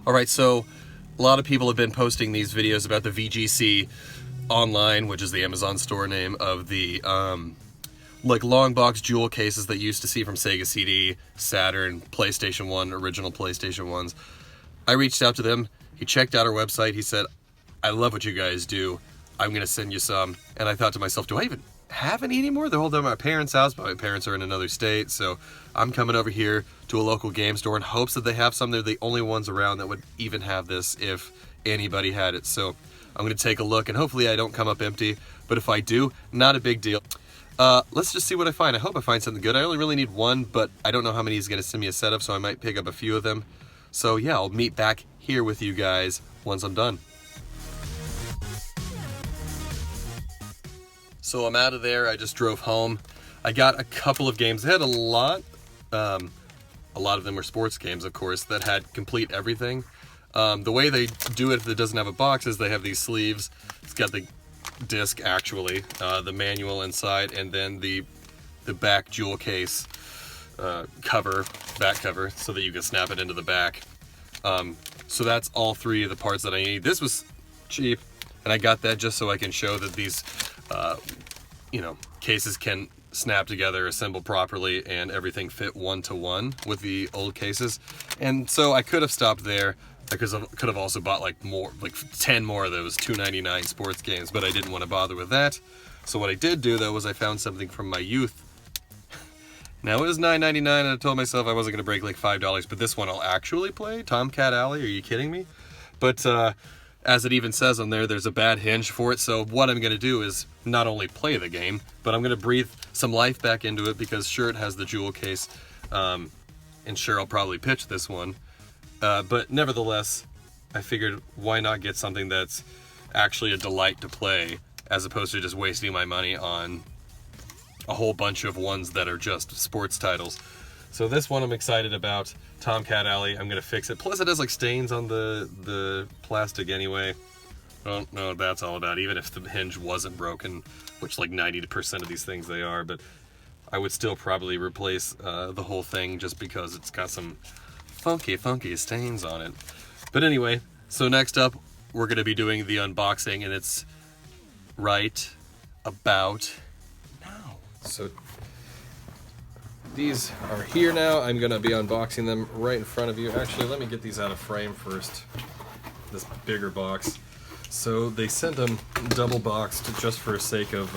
Alright, so a lot of people have been posting these videos about the VGC Online, which is the Amazon store name of the like long box jewel cases that you used to see from Sega CD, Saturn, PlayStation 1, original PlayStation 1s. I reached out to them. He checked out our website. He said, I love what you guys do. I'm going to send you some. And I thought to myself, do I even have any anymore? They're all down at my parents' house, but my parents are in another state. So I'm coming over here to a local game store in hopes that they have some. They're the only ones around that would even have this if anybody had it. So I'm going to take a look, and hopefully I don't come up empty. But if I do, not a big deal. Let's just see what I find. I hope I find something good. I only really need one, but I don't know how many he's going to send me a set of, so I might pick up a few of them. So yeah, I'll meet back here with you guys once I'm done. So I'm out of there. I just drove home. I got a couple of games. They had a lot of them were sports games, of course, that had complete everything. The way they do it if it doesn't have a box is they have these sleeves. It's got the disc, actually, the manual inside, and then the back jewel case back cover, so that you can snap it into the back. So that's all three of the parts that I need. This was cheap, and I got that just so I can show that these cases can snap together, assemble properly, and everything fit one-to-one with the old cases. And so I could have stopped there. I could have also bought like 10 more of those $2.99 sports games, but I didn't want to bother with that. So what I did do, though, was I found something from my youth. Now it was $9.99, and I told myself I wasn't going to break like $5, but this one I'll actually play. Tomcat Alley, are you kidding me? But as it even says on there, there's a bad hinge for it, so what I'm going to do is not only play the game, but I'm going to breathe some life back into it, because sure, it has the jewel case, and sure, I'll probably pitch this one. But nevertheless, I figured why not get something that's actually a delight to play, as opposed to just wasting my money on a whole bunch of ones that are just sports titles. So this one I'm excited about, Tomcat Alley. I'm going to fix it. Plus it has like stains on the plastic anyway. I don't know what that's all about, even if the hinge wasn't broken, which like 90% of these things they are, but I would still probably replace the whole thing just because it's got some funky stains on it. But anyway, so next up we're going to be doing the unboxing, and it's right about now. So these are here now. I'm going to be unboxing them right in front of you. Actually, let me get these out of frame first, this bigger box. So they sent them double boxed just for sake of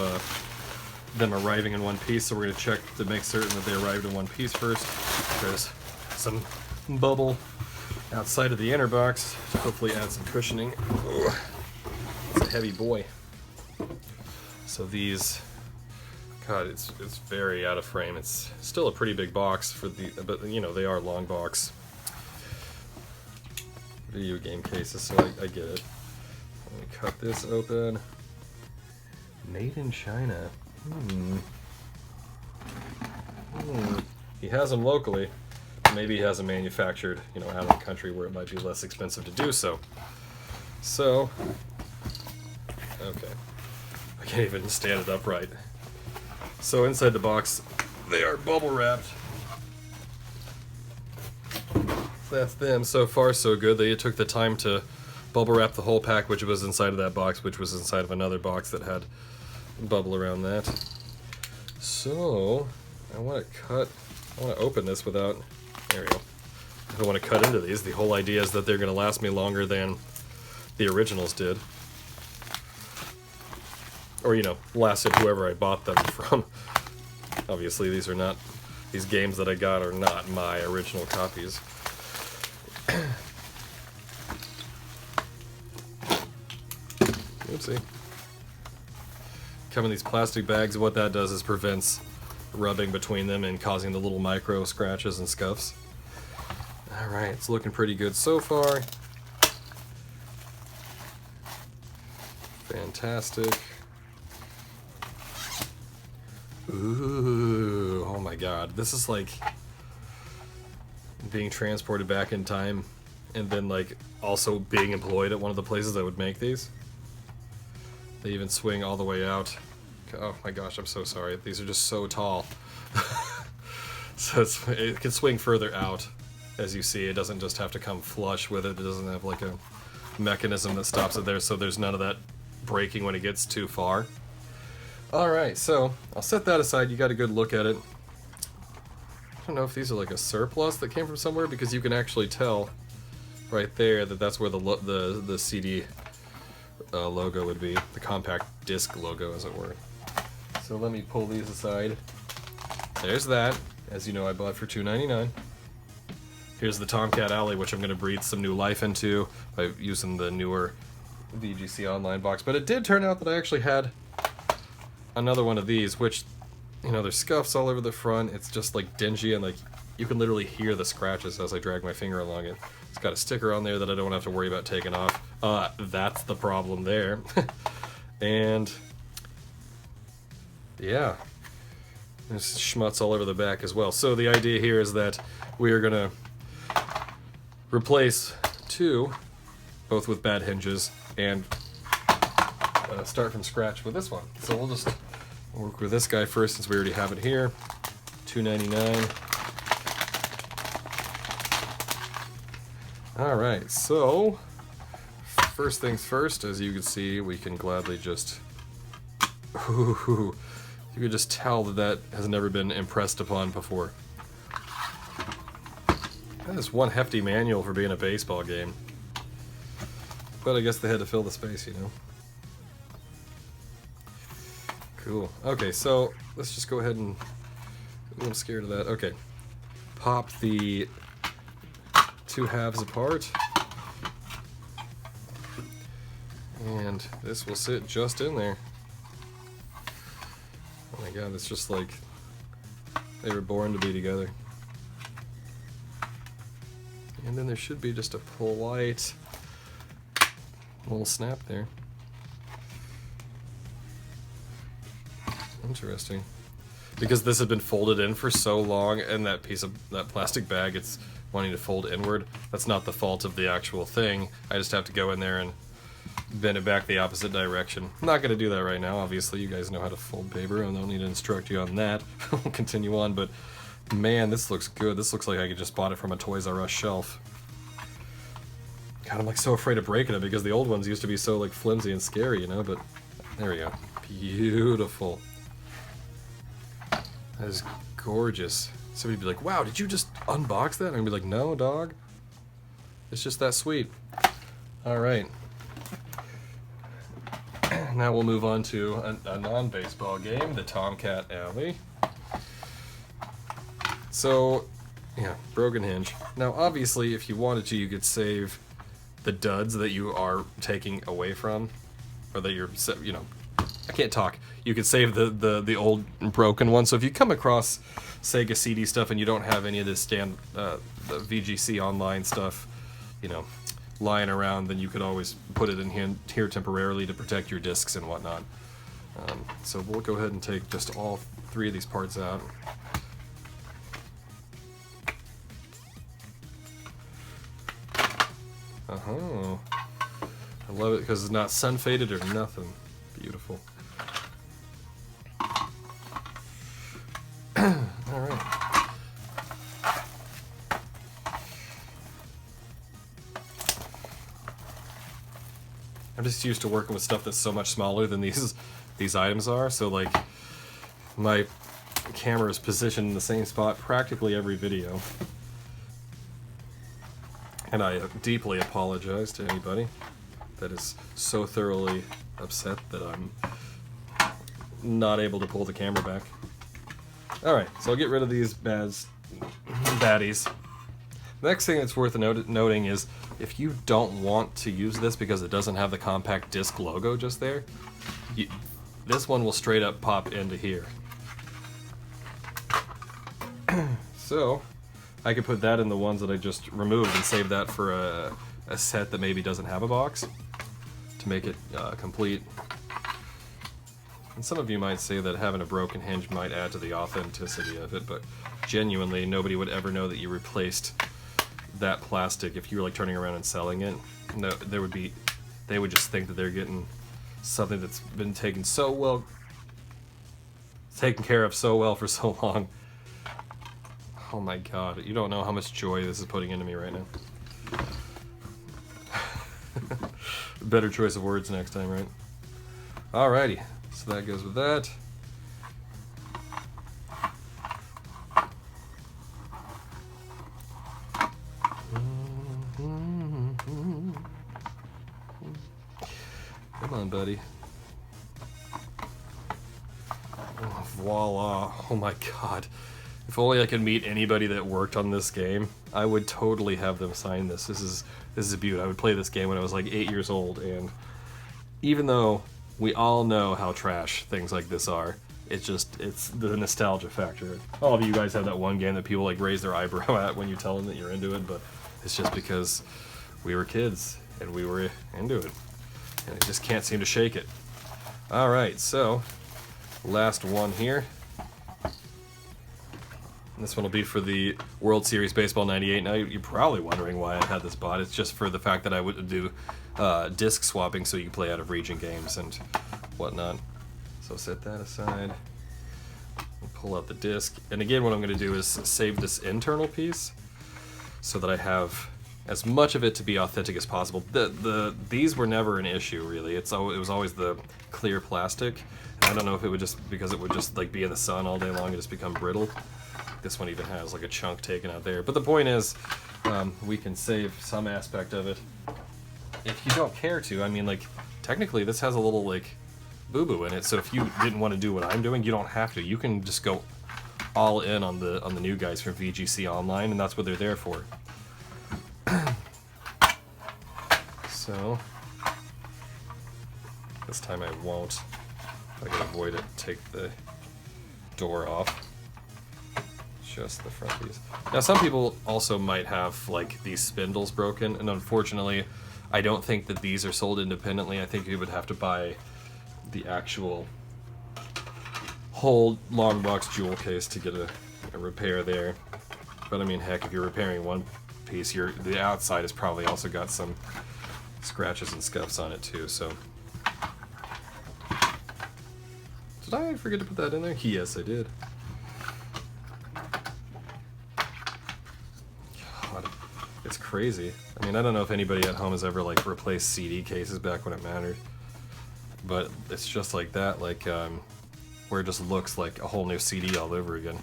them arriving in one piece, so we're going to check to make certain that they arrived in one piece first. There's some bubble outside of the inner box to hopefully add some cushioning. Ugh. It's a heavy boy. So these, God, it's very out of frame. It's still a pretty big box for but they are long box video game cases, so I get it. Let me cut this open. Made in China. He has them locally. Maybe he has them manufactured, out of the country where it might be less expensive to do so. So, okay. I can't even stand it upright. So inside the box, they are bubble wrapped. That's them. So far, so good. They took the time to bubble wrap the whole pack, which was inside of that box, which was inside of another box that had bubble around that. So, I want to open this without, there we go. I don't want to cut into these. The whole idea is that they're going to last me longer than the originals did. Or, lasted whoever I bought them from. Obviously, these games that I got are not my original copies. Oopsie. Come in these plastic bags. What that does is prevents rubbing between them and causing the little micro scratches and scuffs. Alright, it's looking pretty good so far. Fantastic. Ooh, oh my god. This is like being transported back in time and then like also being employed at one of the places that would make these. They even swing all the way out. Oh my gosh, I'm so sorry. These are just so tall. So it can swing further out As you see, it doesn't just have to come flush with it. It doesn't have like a mechanism that stops it there, so there's none of that breaking when it gets too far. Alright, so I'll set that aside. You got a good look at it. I don't know if these are like a surplus that came from somewhere, because you can actually tell right there that that's where the CD logo would be, the compact disc logo, as it were. So let me pull these aside. There's that, as you know, I bought for $2.99. Here's the Tomcat Alley, which I'm going to breathe some new life into by using the newer VGC Online box. But it did turn out that I actually had another one of these, which, you know, there's scuffs all over the front. It's just like dingy, and like you can literally hear the scratches as I drag my finger along it. It's got a sticker on there that I don't have to worry about taking off. That's the problem there. And yeah, there's schmutz all over the back as well. So the idea here is that we are gonna replace two, both with bad hinges, and start from scratch with this one. So we'll just work with this guy first, since we already have it here. $2.99. Alright, so first things first, as you can see, we can gladly just... Ooh, you can just tell that that has never been impressed upon before. That is one hefty manual for being a baseball game. But I guess they had to fill the space, you know. Cool. Okay, so let's just go ahead and... I'm a little scared of that. Okay. Pop the two halves apart. And this will sit just in there. Oh my god, it's just like they were born to be together. And then there should be just a polite little snap there. Interesting. Because this had been folded in for so long, and that plastic bag, it's wanting to fold inward. That's not the fault of the actual thing. I just have to go in there and bend it back the opposite direction. I'm not going to do that right now, obviously. You guys know how to fold paper, and I don't need to instruct you on that. We'll continue on, but man, this looks good. This looks like I could just bought it from a Toys R Us shelf. God, I'm like so afraid of breaking it, because the old ones used to be so like flimsy and scary, you know, but there we go. Beautiful. That is gorgeous. Somebody'd be like, wow, did you just unbox that? And I'd be like, no, dog. It's just that sweet. Alright. Now we'll move on to a non-baseball game, the Tomcat Alley. So, yeah, broken hinge. Now, obviously, if you wanted to, you could save the duds that you are taking away from, or that you're, you know, I can't talk. You could save the old broken one. So if you come across Sega CD stuff and you don't have any of this the VGC Online stuff, you know, lying around, then you could always put it in here temporarily to protect your discs and whatnot. So we'll go ahead and take just all three of these parts out. I love it because it's not sun faded or nothing. Beautiful. Alright. I'm just used to working with stuff that's so much smaller than these items are, so like my camera is positioned in the same spot practically every video. And I deeply apologize to anybody that is so thoroughly upset that I'm not able to pull the camera back. Alright, so I'll get rid of these baddies. The next thing that's worth noting is if you don't want to use this because it doesn't have the compact disc logo just there, this one will straight up pop into here. So I could put that in the ones that I just removed and save that for a set that maybe doesn't have a box to make it complete. And some of you might say that having a broken hinge might add to the authenticity of it, but genuinely nobody would ever know that you replaced that plastic if you were like turning around and selling it. No, they would just think that they're getting something that's been taken care of so well for so long. Oh my god, you don't know how much joy this is putting into me right now. Better choice of words next time, right? Alrighty, so that goes with that. Come on, buddy. Oh, voila. Oh my god. If only I could meet anybody that worked on this game, I would totally have them sign this. This is a beaut. I would play this game when I was like 8 years old, and even though we all know how trash things like this are, it's the nostalgia factor. All of you guys have that one game that people like raise their eyebrow at when you tell them that you're into it, but it's just because we were kids and we were into it. And I just can't seem to shake it. Alright, so last one here. This one will be for the World Series Baseball 98. Now you're probably wondering why I had this bought. It's just for the fact that I would do disc swapping so you can play out of region games and whatnot. So set that aside. Pull out the disc. And again, what I'm going to do is save this internal piece so that I have as much of it to be authentic as possible. These were never an issue, really. It was always the clear plastic. And I don't know if it would just, because it would just like be in the sun all day long and just become brittle. This one even has like a chunk taken out there. But the point is, we can save some aspect of it if you don't care to. I mean, like, technically this has a little like boo-boo in it, so if you didn't want to do what I'm doing, you don't have to. You can just go all in on the new guys from VGC Online, and that's what they're there for. So this time I won't. If I can avoid it, take the door off. Just the front piece. Now some people also might have like these spindles broken, and unfortunately I don't think that these are sold independently. I think you would have to buy the actual whole long box jewel case to get a repair there. But I mean, heck, if you're repairing one piece, the outside has probably also got some scratches and scuffs on it too, so. Did I forget to put that in there? Yes, I did. God, it's crazy. I mean, I don't know if anybody at home has ever like replaced CD cases back when it mattered, but it's just like that, like where it just looks like a whole new CD all over again.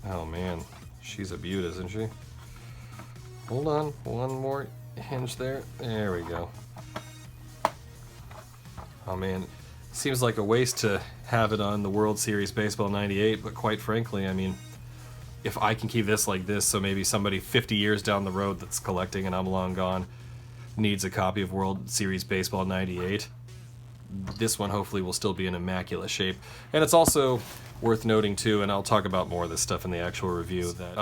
Oh man, she's a beaut, isn't she? Hold on, one more hinge there. There we go. Oh man, seems like a waste to have it on the World Series Baseball 98, but quite frankly, I mean, if I can keep this like this, so maybe somebody 50 years down the road that's collecting and I'm long gone needs a copy of World Series Baseball 98, this one hopefully will still be in immaculate shape. And it's also worth noting too, and I'll talk about more of this stuff in the actual review, that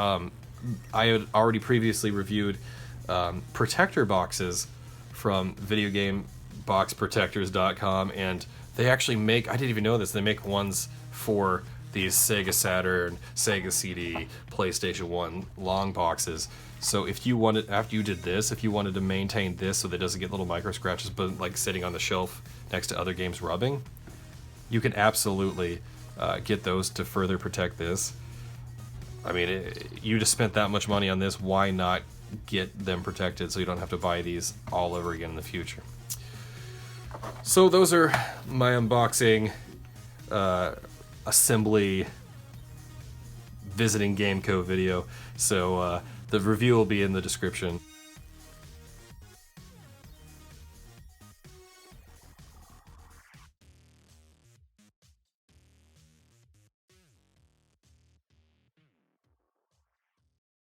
I had already previously reviewed protector boxes from videogameboxprotectors.com, and they actually make, I didn't even know this, they make ones for these Sega Saturn, Sega CD, PlayStation 1 long boxes. So if you wanted, after you did this, if you wanted to maintain this so that it doesn't get little micro scratches, but like sitting on the shelf next to other games rubbing, you can absolutely get those to further protect this. I mean, you just spent that much money on this, why not get them protected so you don't have to buy these all over again in the future? So those are my unboxing, assembly, visiting Gameco video. So the review will be in the description.